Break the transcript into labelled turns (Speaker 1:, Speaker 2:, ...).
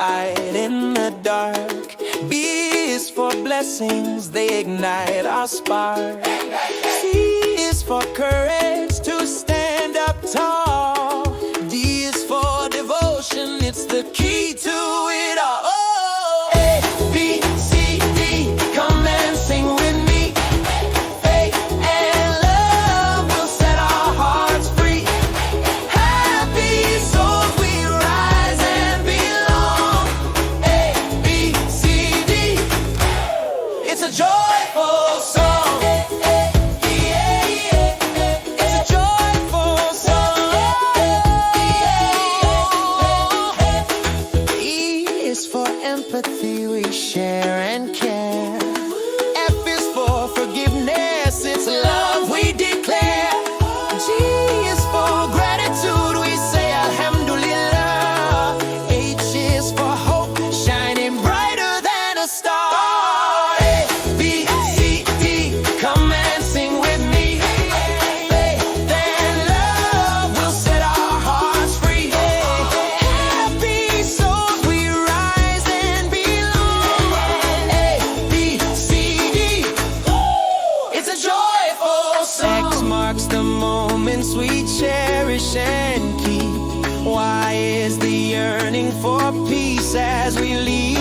Speaker 1: light in the dark. B is for blessings, they ignite our spark. C is for courage to stand up tall. D is for devotion, it's the key to it all. Oh, A, B, C, D, come and sing with me. Faith and love will set our hearts free. Happy souls we rise and belong. A, B, C, D, it's a joyful song. It's a joyful song. E is for empathy, we share and care. F is for forgiveness, it's love we declare. G is for gratitude, we say alhamdulillah. H is for hope, shining brighter than a star. A, B, C, D, come and sing with me. Faith and love will set our hearts free. Happy souls we rise and belong. A, B, C, D, it's a joyful song. X marks the moments we cherish and keep. Y is the yearning for peace as we lead.